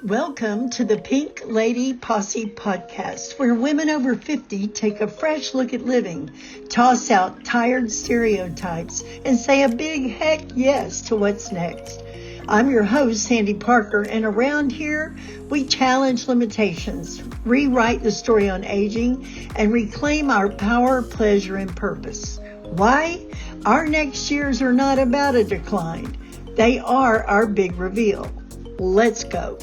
Welcome to the Pink Lady Posse podcast, where women over 50 take a fresh look at living, toss out tired stereotypes, and say a big heck yes to what's next. I'm your host, Sandy Parker, and around here, we challenge limitations, rewrite the story on aging, and reclaim our power, pleasure, and purpose. Why? Our next years are not about a decline. They are our big reveal. Let's go.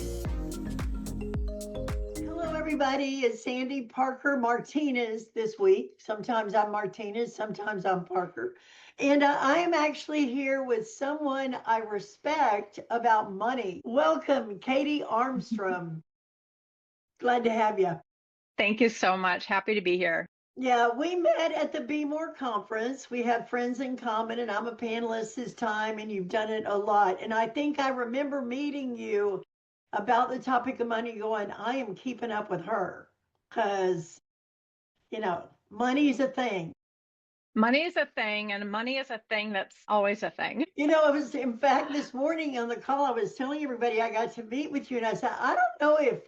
Hello, everybody. It's Sandy Parker Martinez this week. Sometimes I'm Martinez, sometimes I'm Parker. And I am actually here with someone I respect about money. Welcome, Katie Armstrong. Glad to have you. Thank you so much. Happy to be here. Yeah, we met at the Be More conference. We have friends in common, and I'm a panelist this time, and you've done it a lot. And I think I remember meeting you about the topic of money going, I am keeping up with her because, money's a thing. Money is a thing, and money is a thing that's always a thing. It was, in fact, this morning on the call, I was telling everybody I got to meet with you, and I said, I don't know if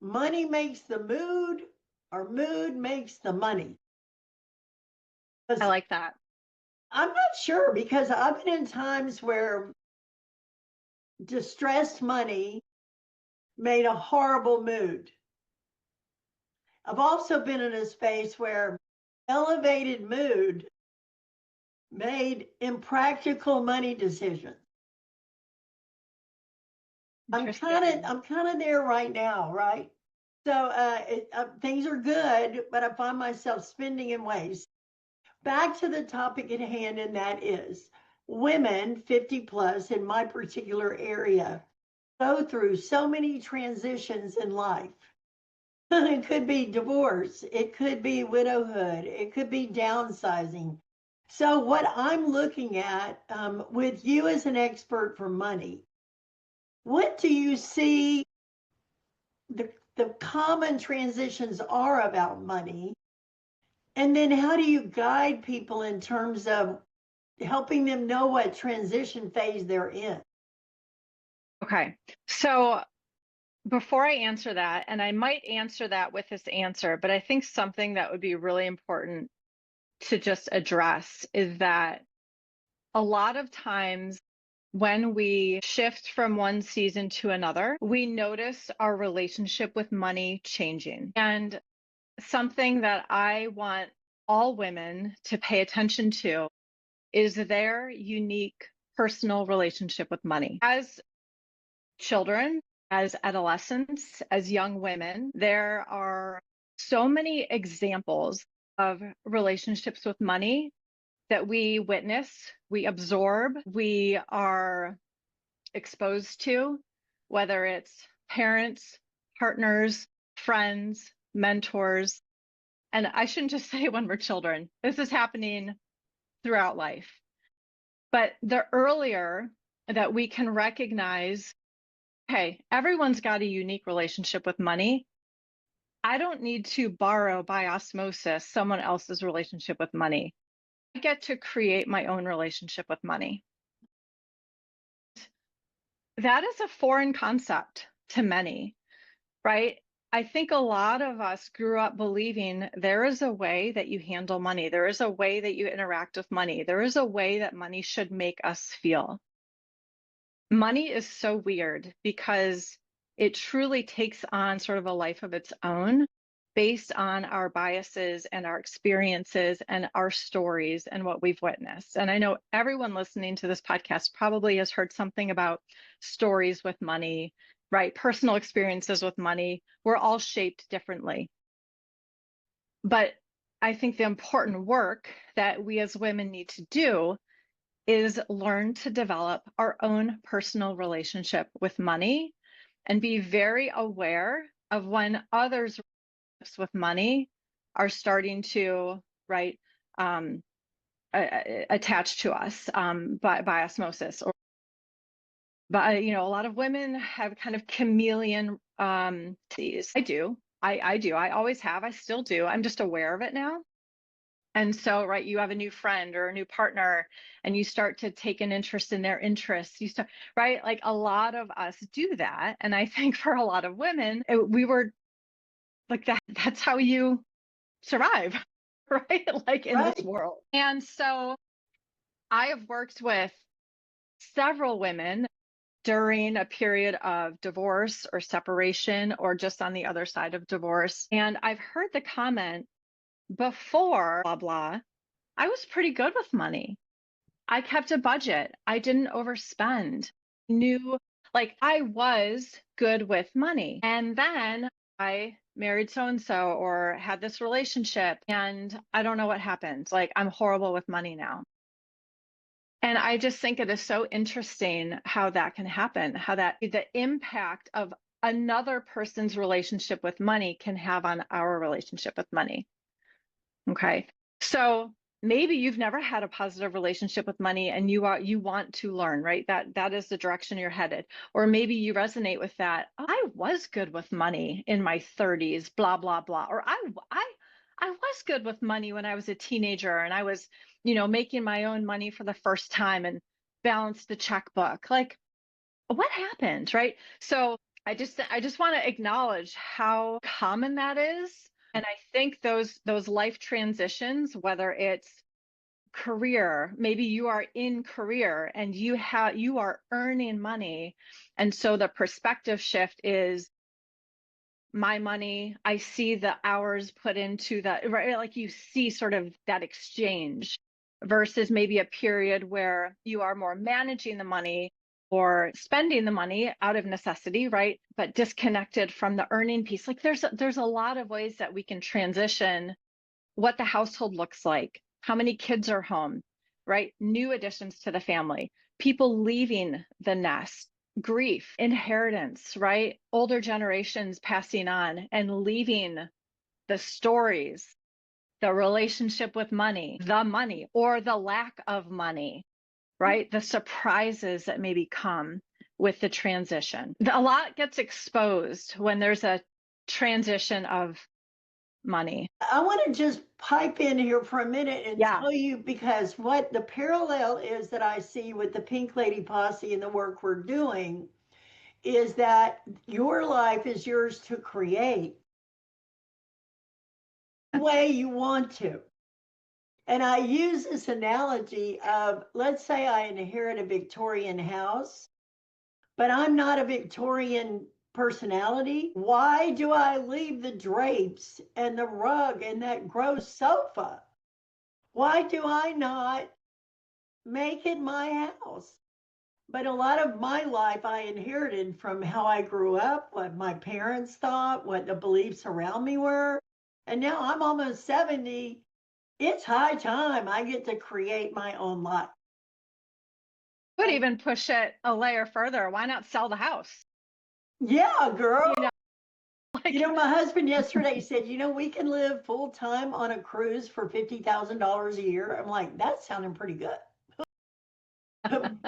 money makes the mood or mood makes the money. I like that. I'm not sure because I've been in times where distressed money made a horrible mood. I've also been in a space where elevated mood made impractical money decisions. I'm kind of there right now, right? So things are good, but I find myself spending in ways. Back to the topic at hand, and that is women 50 plus in my particular area go through so many transitions in life. It could be divorce, it could be widowhood, it could be downsizing. So, what I'm looking at with you as an expert for money, what do you see the common transitions are about money? And then, how do you guide people in terms of helping them know what transition phase they're in? Okay. So before I answer that, and I might answer that with this answer, but I think something that would be really important to just address is that a lot of times when we shift from one season to another, we notice our relationship with money changing. And something that I want all women to pay attention to is their unique personal relationship with money. As children, as adolescents, as young women, there are so many examples of relationships with money that we witness, we absorb, we are exposed to, whether it's parents, partners, friends, mentors. And I shouldn't just say when we're children, this is happening throughout life. But the earlier that we can recognize, okay, everyone's got a unique relationship with money. I don't need to borrow by osmosis someone else's relationship with money. I get to create my own relationship with money. That is a foreign concept to many, right? I think a lot of us grew up believing there is a way that you handle money. There is a way that you interact with money. There is a way that money should make us feel. Money is so weird because it truly takes on sort of a life of its own based on our biases and our experiences and our stories and what we've witnessed. And I know everyone listening to this podcast probably has heard something about stories with money, right? Personal experiences with money. We're all shaped differently. But I think the important work that we as women need to do is learn to develop our own personal relationship with money and be very aware of when others' relationships with money are starting to, right, attach to us by osmosis. But a lot of women have kind of chameleon disease. I do. I always have. I still do. I'm just aware of it now. And so, right, you have a new friend or a new partner and you start to take an interest in their interests. You start, right? Like a lot of us do that. And I think for a lot of women, we were like that, that's how you survive, right? Like in this Right. world. And so I have worked with several women during a period of divorce or separation or just on the other side of divorce. And I've heard the comment before, blah, blah, I was pretty good with money. I kept a budget. I didn't overspend. Knew like I was good with money. And then I married so and so or had this relationship and I don't know what happened. Like I'm horrible with money now. And I just think it is so interesting how that can happen, how that the impact of another person's relationship with money can have on our relationship with money. Okay. So maybe you've never had a positive relationship with money and you want to learn, right? That is the direction you're headed. Or maybe you resonate with that. Oh, I was good with money in my 30s, blah, blah, blah. Or I was good with money when I was a teenager and I was, making my own money for the first time and balanced the checkbook. Like what happened, right? So I just want to acknowledge how common that is. And I think those life transitions, whether it's career, maybe you are in career and you are earning money. And so the perspective shift is my money. I see the hours put into that, right? Like you see sort of that exchange versus maybe a period where you are more managing the money or spending the money out of necessity, right? But disconnected from the earning piece. Like there's a lot of ways that we can transition what the household looks like, how many kids are home, right? New additions to the family, people leaving the nest, grief, inheritance, right? Older generations passing on and leaving the stories, the relationship with money, the money or the lack of money, right? The surprises that maybe come with the transition. A lot gets exposed when there's a transition of money. I want to just pipe in here for a minute and Yeah. tell you because what the parallel is that I see with the Pink Lady Posse and the work we're doing is that your life is yours to create the way you want to. And I use this analogy of let's say I inherit a Victorian house, but I'm not a Victorian personality. Why do I leave the drapes and the rug and that gross sofa? Why do I not make it my house? But a lot of my life I inherited from how I grew up, what my parents thought, what the beliefs around me were. And now I'm almost 70. It's high time I get to create my own life. Could And even push it a layer further. Why not sell the house? yeah, girl. Like, My husband yesterday said, we can live full time on a cruise for $50,000 a year. I'm like, that's sounding pretty good.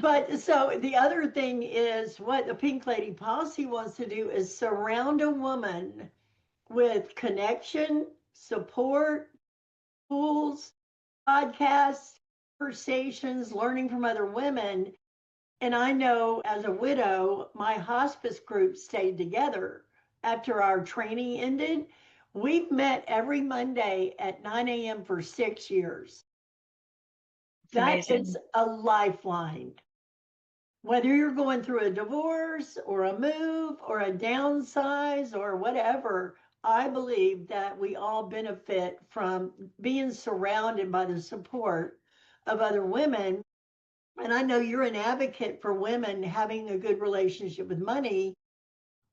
But so the other thing is what the Pink Lady Posse wants to do is surround a woman with connection, support, tools, podcasts, conversations, learning from other women. And I know as a widow, my hospice group stayed together after our training ended. We've met every Monday at 9 a.m. for 6 years. it's That amazing. is a lifeline. Whether you're going through a divorce or a move or a downsize or whatever, I believe that we all benefit from being surrounded by the support of other women. And I know you're an advocate for women having a good relationship with money.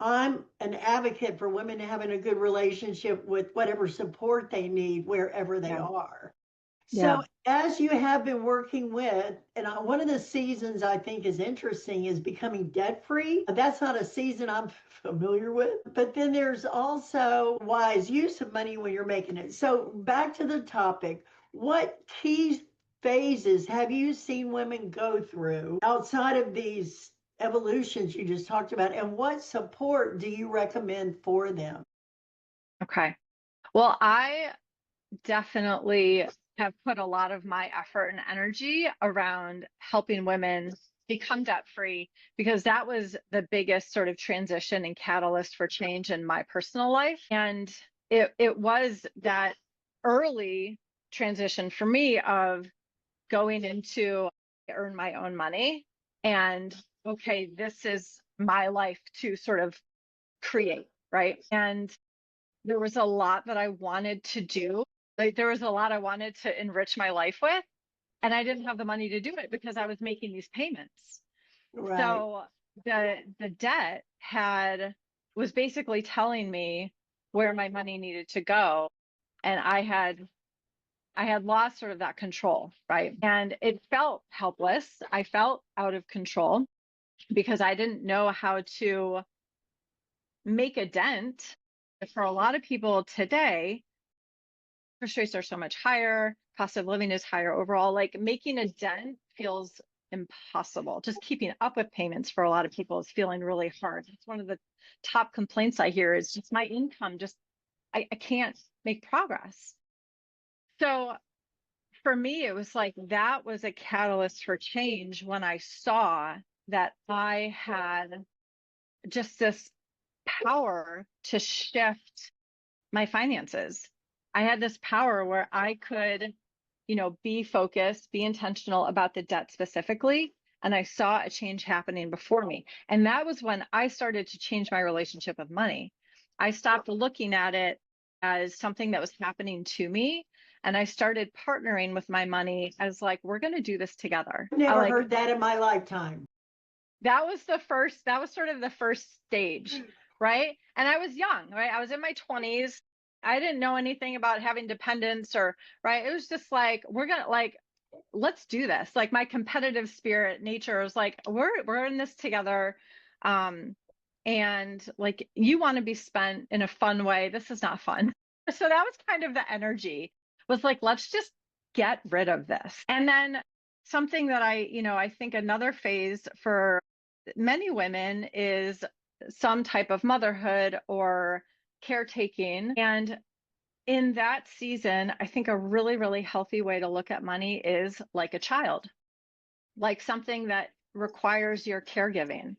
I'm an advocate for women having a good relationship with whatever support they need wherever they Yeah. are. Yeah. So, as you have been working with, and one of the seasons I think is interesting is becoming debt free. That's not a season I'm familiar with. But then there's also wise use of money when you're making it. So, back to the topic, what key phases have you seen women go through outside of these evolutions you just talked about? And what support do you recommend for them? Okay. Well, I definitely have put a lot of my effort and energy around helping women become debt free, because that was the biggest sort of transition and catalyst for change in my personal life. And it was that early transition for me of going into earn my own money and okay, this is my life to sort of create, right? And there was a lot that I wanted to do. Like there was a lot I wanted to enrich my life with, and I didn't have the money to do it because I was making these payments. Right. So the debt was basically telling me where my money needed to go, and I had lost sort of that control, right? And it felt helpless. I felt out of control because I didn't know how to make a dent. For a lot of people today, interest rates are so much higher, cost of living is higher overall. Like making a dent feels impossible. Just keeping up with payments for a lot of people is feeling really hard. It's one of the top complaints I hear is just my income, just I can't make progress. So for me, it was like that was a catalyst for change when I saw that I had just this power to shift my finances. I had this power where I could, be focused, be intentional about the debt specifically. And I saw a change happening before me. And that was when I started to change my relationship with money. I stopped looking at it as something that was happening to me. And I started partnering with my money as like, we're going to do this together. Never heard that in my lifetime. That was sort of the first stage, right? And I was young, right? I was in my 20s. I didn't know anything about having dependents or, right? It was just like, we're going to like, let's do this. Like my competitive spirit nature was like, we're in this together. And like, you want to be spent in a fun way. This is not fun. So that was kind of the energy was like, let's just get rid of this. And then something that I think another phase for many women is some type of motherhood or caretaking. And in that season, I think a really, really healthy way to look at money is like a child, like something that requires your caregiving.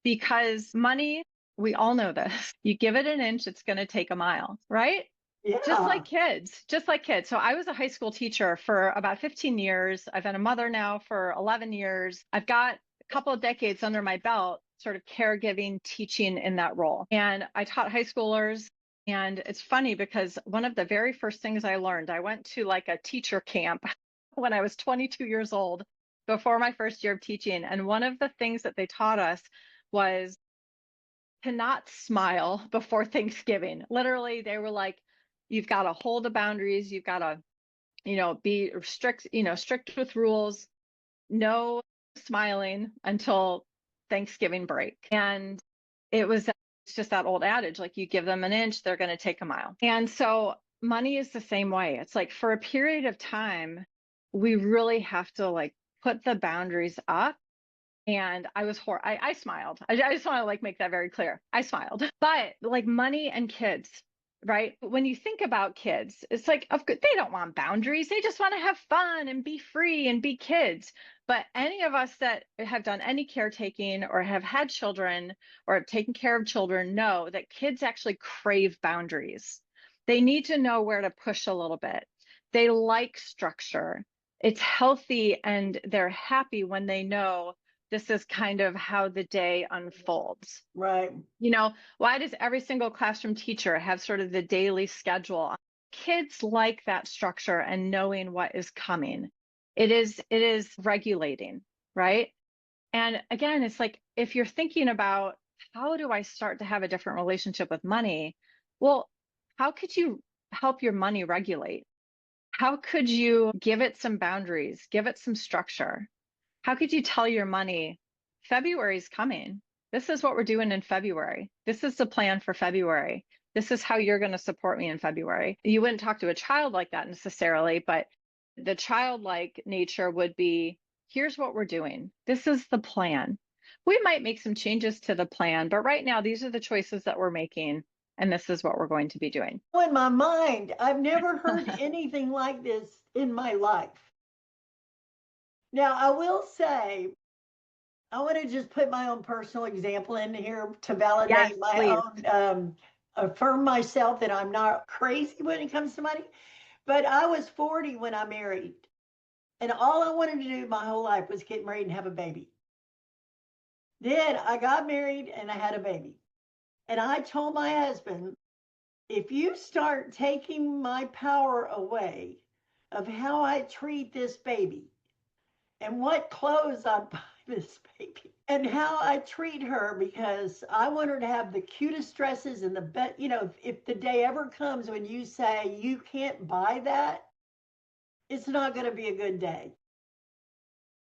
Because money, we all know this. You give it an inch, it's going to take a mile, right? Just Yeah. like kids, just like kids. So I was a high school teacher for about 15 years. I've been a mother now for 11 years. I've got a couple of decades under my belt, sort of caregiving, teaching in that role. And I taught high schoolers. And it's funny because one of the very first things I learned, I went to like a teacher camp when I was 22 years old before my first year of teaching. And one of the things that they taught us was to not smile before Thanksgiving. Literally, they were like, you've got to hold the boundaries, you've got to, be strict, strict with rules, no smiling until Thanksgiving break. And it's just that old adage, like you give them an inch, they're going to take a mile. And so money is the same way. It's like for a period of time, we really have to like put the boundaries up. And I smiled. I just want to like make that very clear. I smiled. But like money and kids, right? When you think about kids, it's like they don't want boundaries. They just want to have fun and be free and be kids. But any of us that have done any caretaking or have had children or have taken care of children know that kids actually crave boundaries. They need to know where to push a little bit. They like structure. It's healthy and they're happy when they know this is kind of how the day unfolds. Right. Why does every single classroom teacher have sort of the daily schedule? Kids like that structure and knowing what is coming. It is regulating, right? And again, it's like if you're thinking about how do I start to have a different relationship with money? Well, how could you help your money regulate? How could you give it some boundaries, give it some structure? How could you tell your money, February's coming? This is what we're doing in February. This is the plan for February. This is how you're going to support me in February. You wouldn't talk to a child like that necessarily, but the childlike nature would be, here's what we're doing. This is the plan. We might make some changes to the plan, but right now, these are the choices that we're making. and this is what we're going to be doing. In my mind, I've never heard anything like this in my life. Now, I will say, I want to just put my own personal example in here to Yes, validate my please. own, affirm myself that I'm not crazy when it comes to money. But I was 40 when I married, and all I wanted to do my whole life was get married and have a baby. Then I got married and I had a baby. And I told my husband, if you start taking my power away of how I treat this baby and what clothes I buy this baby and how I treat her, because I want her to have the cutest dresses and the best, if the day ever comes when you say you can't buy that, it's not going to be a good day.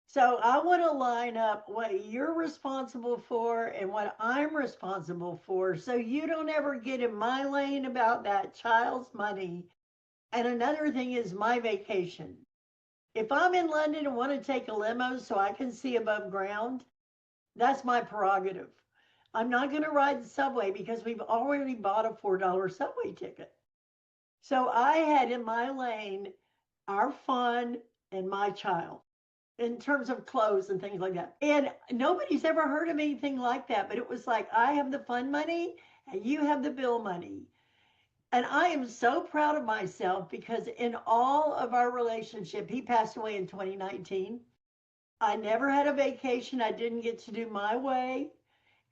So I want to line up what you're responsible for and what I'm responsible for, so you don't ever get in my lane about that child's money. And another thing is my vacation. If I'm in London and want to take a limo so I can see above ground, that's my prerogative. I'm not going to ride the subway because we've already bought a $4 subway ticket. So I had in my lane our fun and my child in terms of clothes and things like that. And nobody's ever heard of anything like that. But it was like, I have the fun money and you have the bill money. And I am so proud of myself because in all of our relationship, he passed away in 2019. I never had a vacation I didn't get to do my way.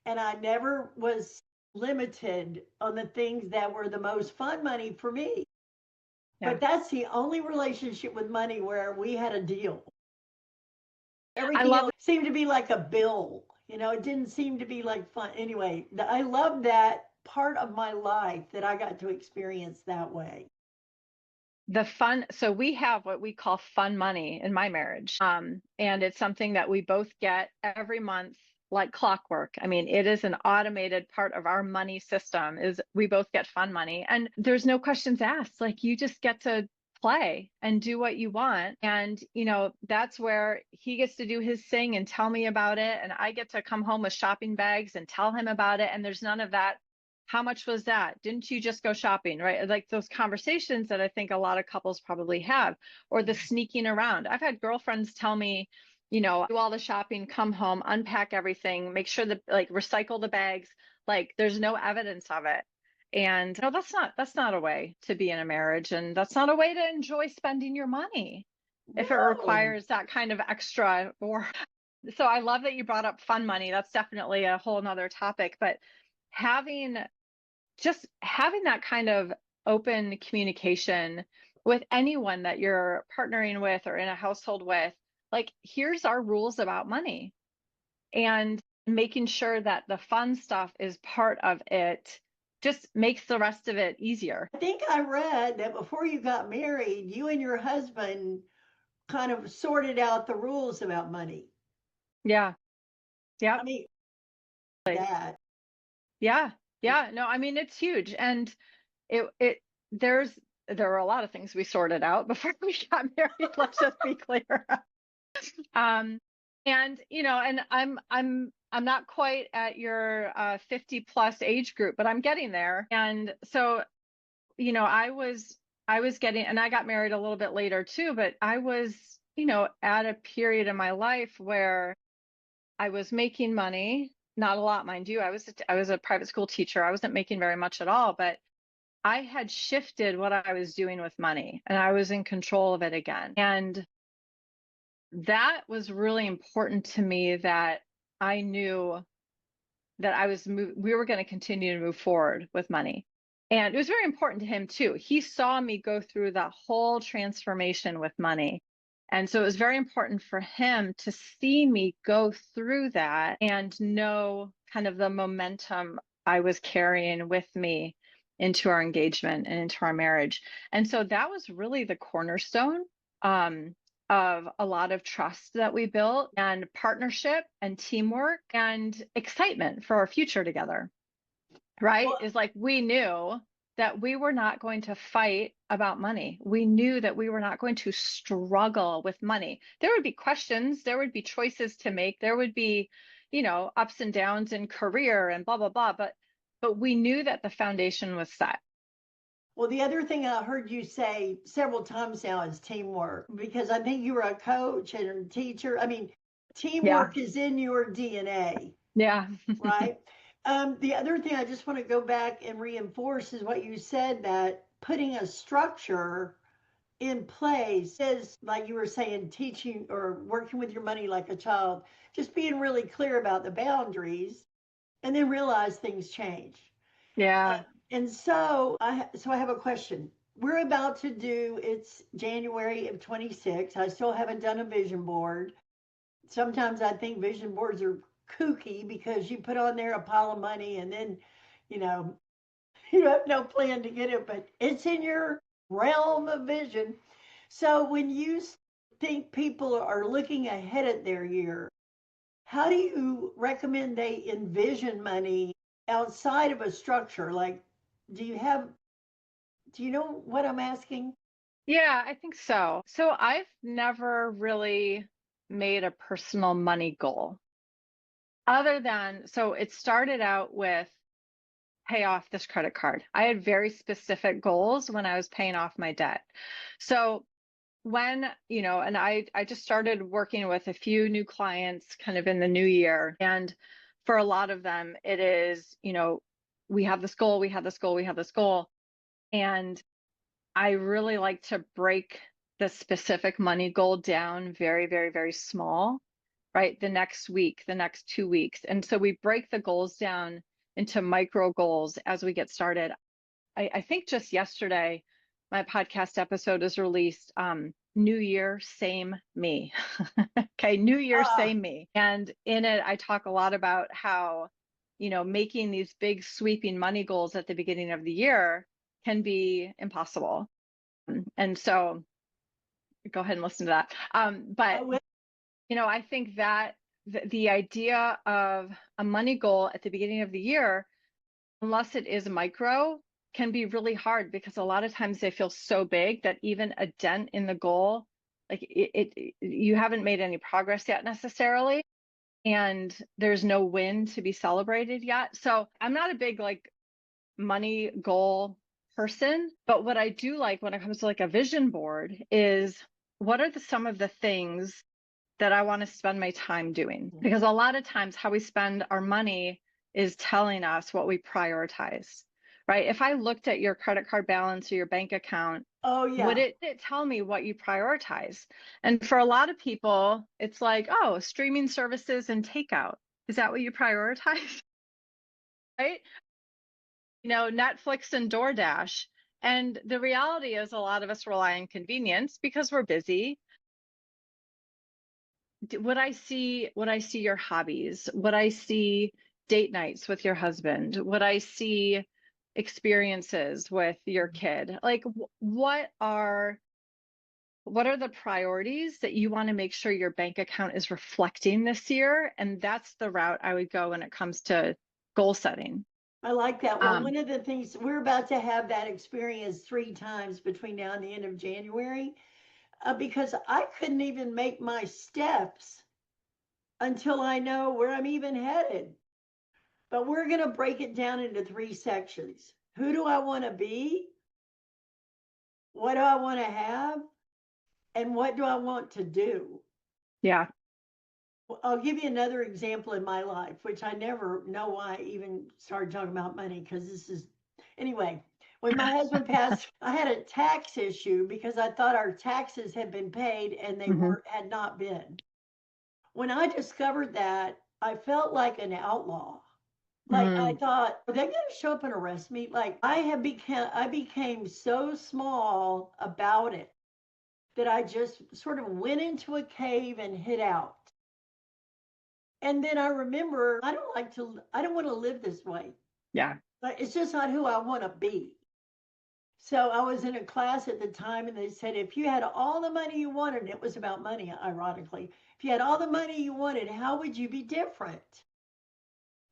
And I never was limited on the things that were the most fun money for me. Yeah. But that's the only relationship with money where we had a deal. I Everything love else seemed to be like a bill. It didn't seem to be like fun. Anyway, I love that part of my life that I got to experience that way. the fun. So we have what we call fun money in my marriage. And it's something that we both get every month like clockwork. I mean, it is an automated part of our money system is we both get fun money and there's no questions asked. Like you just get to play and do what you want. And, that's where he gets to do his thing and tell me about it. And I get to come home with shopping bags and tell him about it. And there's none of that. How much was that? Didn't you just go shopping? Right? Like those conversations that I think a lot of couples probably have, or the sneaking around. I've had girlfriends tell me, do all the shopping, come home, unpack everything, make sure that like recycle the bags. Like there's no evidence of it. And no, that's not a way to be in a marriage. And that's not a way to enjoy spending your money if it No. requires that kind of extra or so I love that you brought up fun money. That's definitely a whole nother topic. But having having that kind of open communication with anyone that you're partnering with or in a household with, like, here's our rules about money, and making sure that the fun stuff is part of it just makes the rest of it easier. I think I read that before you got married, you and your husband kind of sorted out the rules about money. Yeah. I Yep. mean, that. Yeah. Yeah. No, I mean, it's huge. And it there's there were a lot of things we sorted out before we got married. Let's just be clear. Um, and and I'm not quite at your 50 plus age group, but I'm getting there. And so, I was getting, and I got married a little bit later too, but I was, at a period in my life where I was making money, not a lot, mind you. I was a private school teacher. I wasn't making very much at all, but I had shifted what I was doing with money and I was in control of it again. And that was really important to me, that I knew that we were going to continue to move forward with money. And it was very important to him too. He saw me go through that whole transformation with money. And so it was very important for him to see me go through that and know kind of the momentum I was carrying with me into our engagement and into our marriage. And so that was really the cornerstone. Of a lot of trust that we built, and partnership and teamwork and excitement for our future together, right? Well, Is like we knew that we were not going to fight about money. We knew that we were not going to struggle with money. There would be questions, there would be choices to make, there would be, ups and downs in career and blah, blah, blah. But but we knew that the foundation was set. Well, the other thing I heard you say several times now is teamwork, because I think you were a coach and a teacher. I mean, Yeah. teamwork is in your DNA, Yeah. right? The other thing I just want to go back and reinforce is what you said, that putting a structure in place is, like you were saying, teaching or working with your money like a child, just being really clear about the boundaries and then realize things change. Yeah. And so I have a question. We're about to do, it's January of 26. I still haven't done a vision board. Sometimes I think vision boards are kooky because you put on there a pile of money and then, you know, you have no plan to get it, but it's in your realm of vision. So when you think people are looking ahead at their year, how do you recommend they envision money outside of a structure? Like, do you have, do you know what I'm asking? Yeah, I think so. So I've never really made a personal money goal other than, so it started out with pay off this credit card. I had very specific goals when I was paying off my debt. So when, and I just started working with a few new clients kind of in the new year. And for a lot of them, it is, we have this goal, we have this goal, we have this goal. And I really like to break the specific money goal down very, very, very small, right? The next week, the next 2 weeks. And so we break the goals down into micro goals as we get started. I think just yesterday, my podcast episode is released. New Year, same me. Okay, New Year, Ah, same me. And in it, I talk a lot about how, making these big sweeping money goals at the beginning of the year can be impossible. And so go ahead and listen to that. I But, will. I think that the idea of a money goal at the beginning of the year, unless it is micro, can be really hard because a lot of times they feel so big that even a dent in the goal, like you haven't made any progress yet necessarily, and there's no win to be celebrated yet. So I'm not a big like money goal person, but what I do like when it comes to like a vision board is what are some of the things that I want to spend my time doing? Because a lot of times how we spend our money is telling us what we prioritize, right? If I looked at your credit card balance or your bank account, Oh, would yeah. it tell me what you prioritize? And for a lot of people, it's like, oh, streaming services and takeout. Is that what you prioritize? Right? Netflix and DoorDash. And the reality is a lot of us rely on convenience because we're busy. Would I see your hobbies? Would I see date nights with your husband? Would I see experiences with your kid? Like what are the priorities that you want to make sure your bank account is reflecting this year? And that's the route I would go when it comes to goal setting. I like that. Well, Um, one of the things we're about to have that experience 3 times between now and the end of January, because I couldn't even make my steps until I know where I'm even headed. But we're going to break it down into 3 sections. Who do I want to be? What do I want to have? And what do I want to do? yeah. I'll give you another example in my life, which I never know why I even started talking about money, because this is, anyway, when my husband passed, I had a tax issue because I thought our taxes had been paid and they Hmm. were had not been. When I discovered that, I felt like an outlaw. Like I Mm, thought, are they going to show up and arrest me? Like I became so small about it that I just sort of went into a cave and hid out. And then I remember I don't want to live this way. yeah. Like, it's just not who I want to be. So I was in a class at the time and they said, if you had all the money you wanted, and it was about money, ironically, if you had all the money you wanted, how would you be different?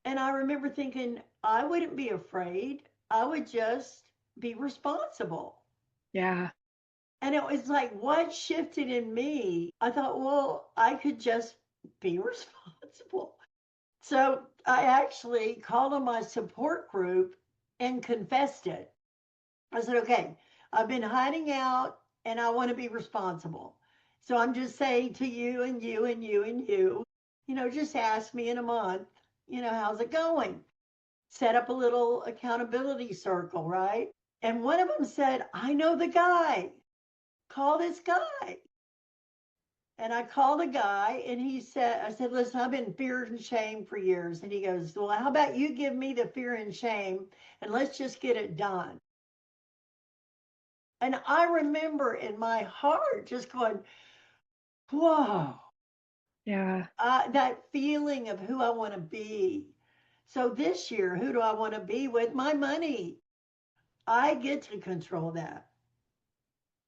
And I remember thinking, I wouldn't be afraid. I would just be responsible. Yeah. And it was like, what shifted in me? I thought, well, I could just be responsible. So I actually called on my support group and confessed it. I said, okay, I've been hiding out and I want to be responsible. So I'm just saying to you and you and you and you, just ask me in a month, how's it going? Set up a little accountability circle, right? And one of them said, I know the guy. Call this guy. And I called a guy and I said, listen, I've been fear and shame for years. And he goes, well, how about you give me the fear and shame and let's just get it done. And I remember in my heart just going, whoa, Yeah. that feeling of who I want to be. So this year, who do I want to be with my money? I get to control that,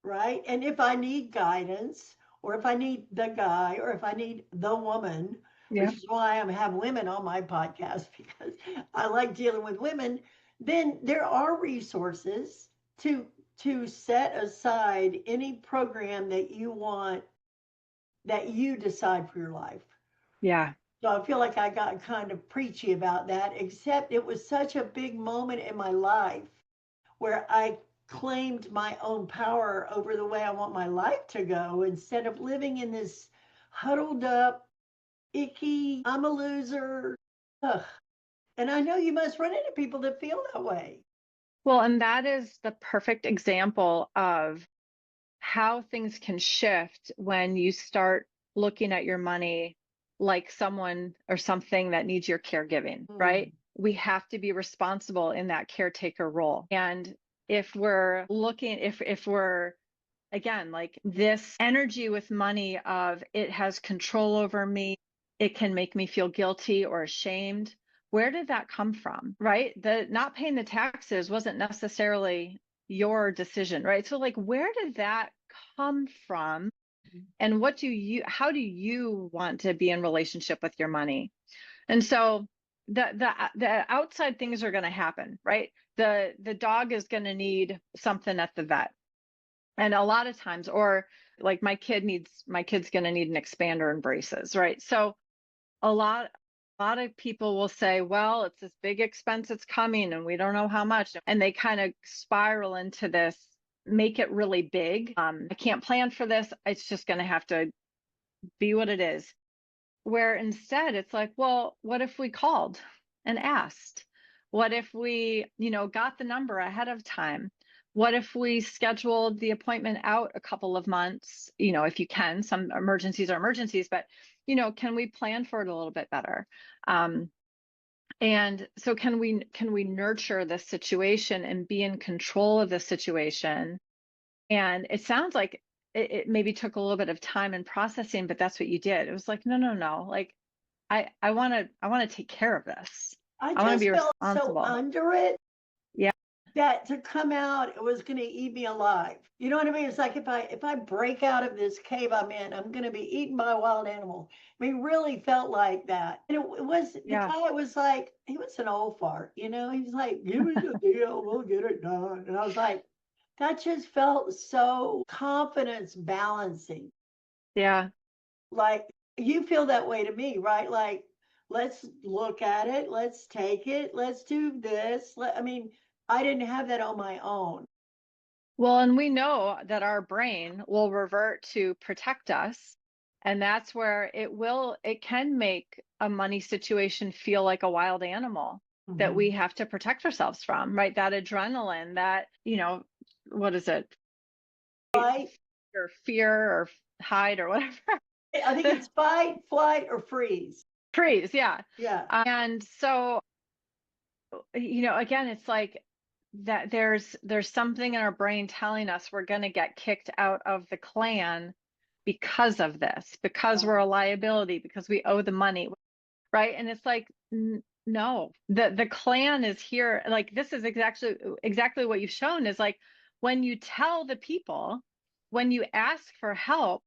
right? And if I need guidance, or if I need the guy, or if I need the woman, Yeah. which is why I have women on my podcast because I like dealing with women, then there are resources to set aside any program that you want that you decide for your life. Yeah. So I feel like I got kind of preachy about that, except it was such a big moment in my life where I claimed my own power over the way I want my life to go instead of living in this huddled up, icky, I'm a loser. Ugh. And I know you must run into people that feel that way. Well, and that is the perfect example of how things can shift when you start looking at your money like someone or something that needs your caregiving, Mm. right? We have to be responsible in that caretaker role. And if we're looking, if we're again, like this energy with money of it has control over me, it can make me feel guilty or ashamed. Where did that come from, right? The not paying the taxes wasn't necessarily your decision, right? So like where did that come from? And how do you want to be in relationship with your money? And so the outside things are going to happen, right? The dog is going to need something at the vet, and a lot of times, or like my kid's going to need an expander and braces, right? So a lot of people will say, well, it's this big expense, it's coming and we don't know how much, and they kind of spiral into this, make it really big. I can't plan for this, it's just going to have to be what it is. Where instead it's like, well, what if we called and asked? What if we, got the number ahead of time? What if we scheduled the appointment out a couple of months? If you can, some emergencies are emergencies, but, can we plan for it a little bit better? And so can we nurture this situation and be in control of the situation? And it sounds like it maybe took a little bit of time and processing, but that's what you did. It was like, no, no, no. Like I want to take care of this. I I want to just be felt so responsible. under it Yeah. that to come out it was going to eat me alive. You know what I mean? It's like if I break out of this cave I'm in, I'm going to be eaten by a wild animal. I mean, really felt like that. And it was the Yeah. guy was like, he was an old fart, he's like, give me the deal, we'll get it done. And I was like, that just felt so confidence balancing. Yeah. Like you feel that way to me, right? Like, let's look at it, let's take it, let's do this. I mean, I didn't have that on my own. Well, and we know that our brain will revert to protect us. And that's where it can make a money situation feel like a wild animal that we Mhm. have to protect ourselves from, right? That adrenaline, that, what is it? Fight. Or fear or hide or whatever. I think The it's fight, flight, or freeze. freeze, yeah. Yeah. And so, again, it's like that there's something in our brain telling us we're going to get kicked out of the clan because of this, because we're a liability, because we owe the money, right? And it's like, no, the clan is here. Like this is exactly what you've shown is like when you tell the people, when you ask for help,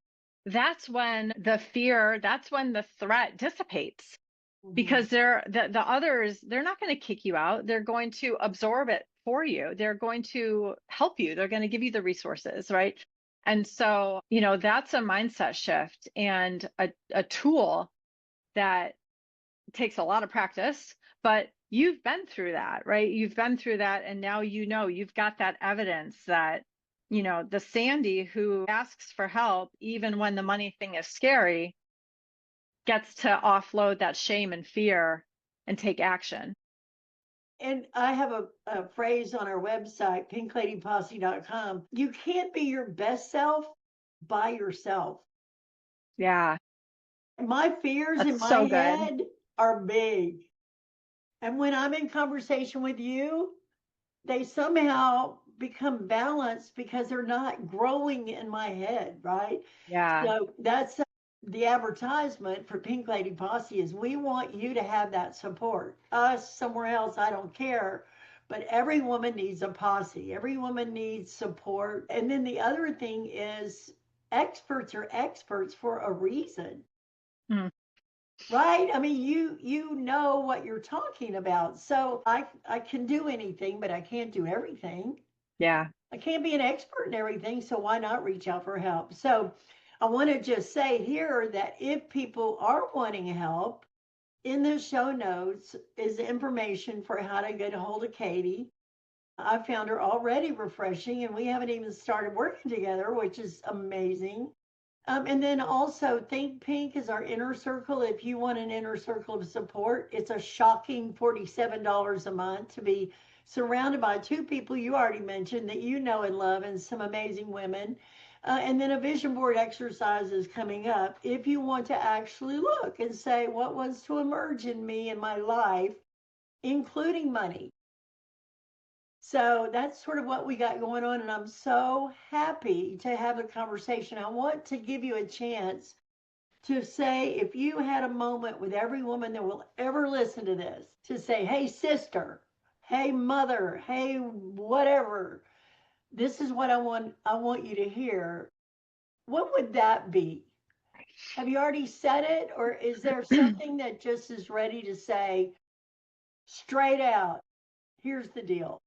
that's when the fear, that's when the threat dissipates, Mhm. because the others, they're not going to kick you out, they're going to absorb it for you, they're going to help you, they're going to give you the resources, right? And so that's a mindset shift and a tool that takes a lot of practice, but you've been through that, right? You've been through that. And now, you've got that evidence that, the Sandy who asks for help, even when the money thing is scary, gets to offload that shame and fear and take action. And I have a phrase on our website, pinkladyposse.com. You can't be your best self by yourself. Yeah. My fears in That's my so good. head are big. And when I'm in conversation with you, they somehow become balanced because they're not growing in my head, right? Yeah. So that's the advertisement for Pink Lady Posse is we want you to have that support. Us somewhere else, I don't care. But every woman needs a posse. Every woman needs support. And then the other thing is experts are experts for a reason. Mm. Right? I mean, you know what you're talking about. So I can do anything, but I can't do everything. Yeah. I can't be an expert in everything, so why not reach out for help? So I want to just say here that if people are wanting help, in the show notes is information for how to get a hold of Katie. I found her already refreshing, and we haven't even started working together, which is amazing. And then also, Think Pink is our inner circle. If you want an inner circle of support, it's a shocking $47 a month to be surrounded by two people you already mentioned that you know and love, and some amazing women. And then a vision board exercise is coming up. If you want to actually look and say, what wants to emerge in me in my life, including money. So that's sort of what we got going on. And I'm so happy to have a conversation. I want to give you a chance to say, if you had a moment with every woman that will ever listen to this, to say, hey, sister, hey, mother, hey, whatever, this is what I want you to hear. What would that be? Have you already said it? Or is there something that just is ready to say straight out, here's the deal?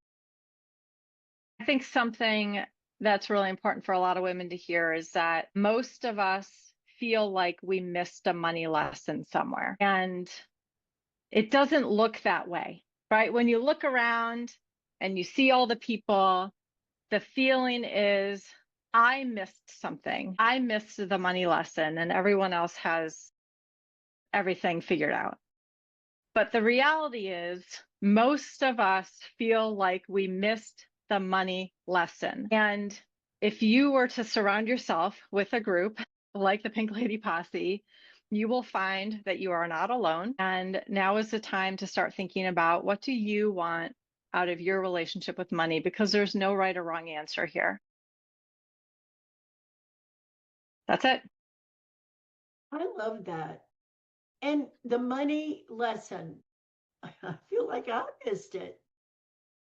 I think something that's really important for a lot of women to hear is that most of us feel like we missed a money lesson somewhere. And it doesn't look that way, right? When you look around and you see all the people, the feeling is, I missed something. I missed the money lesson, and everyone else has everything figured out. But the reality is, most of us feel like we missed the money lesson. And if you were to surround yourself with a group like the Pink Lady Posse, you will find that you are not alone. And now is the time to start thinking about, what do you want out of your relationship with money? Because there's no right or wrong answer here. That's it. I love that. And the money lesson, I feel like I missed it.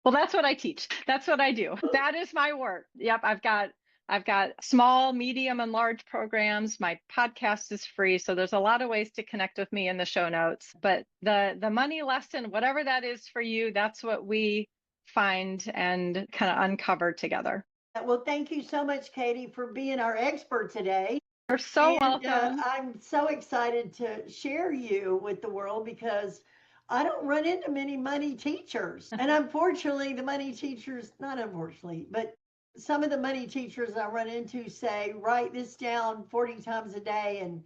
Well, that's what I teach. That's what I do. That is my work. Yep, I've got small, medium, and large programs. My podcast is free, so there's a lot of ways to connect with me in the show notes. But the money lesson, whatever that is for you, that's what we find and kind of uncover together. Well, thank you so much, Katie, for being our expert today. You're so And welcome. I'm so excited to share you with the world because I don't run into many money teachers. And unfortunately, the money teachers, not unfortunately, but some of the money teachers I run into say, write this down 40 times a day and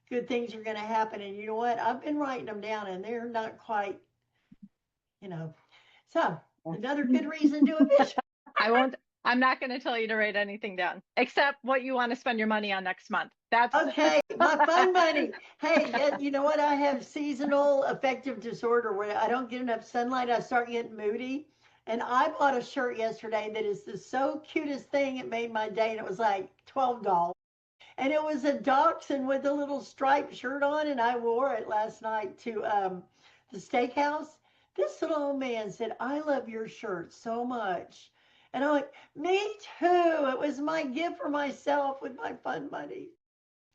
good things are going to happen. And you know what? I've been writing them down and they're not quite, you know. So another good reason to evict. I'm not going to tell you to write anything down except what you want to spend your money on next month. That's Okay, my fun money. Hey, you know what? I have seasonal affective disorder where I don't get enough sunlight. I start getting moody. And I bought a shirt yesterday that is the so cutest thing. It made my day. And it was like $12. And it was a dachshund with a little striped shirt on. And I wore it last night to the steakhouse. This little old man said, I love your shirt so much. And I'm like, me too. It was my gift for myself with my fun money.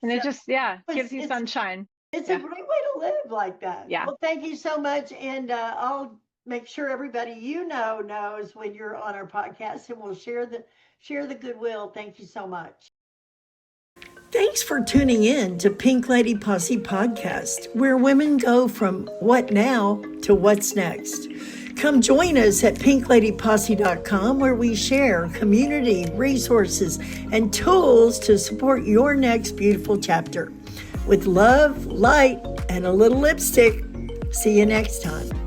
and So it just, yeah, gives you it's sunshine. it's a Yeah. great way to live like that. Yeah. Well, thank you so much, and I'll make sure everybody you know knows when you're on our podcast, and we'll share the goodwill. Thank you so much. Thanks Thanks for tuning in to Pink Lady Posse Podcast, where women go from what now to what's next. Come join us at pinkladyposse.com, where we share community, resources, and tools to support your next beautiful chapter. With love, light, and a little lipstick. See you next time.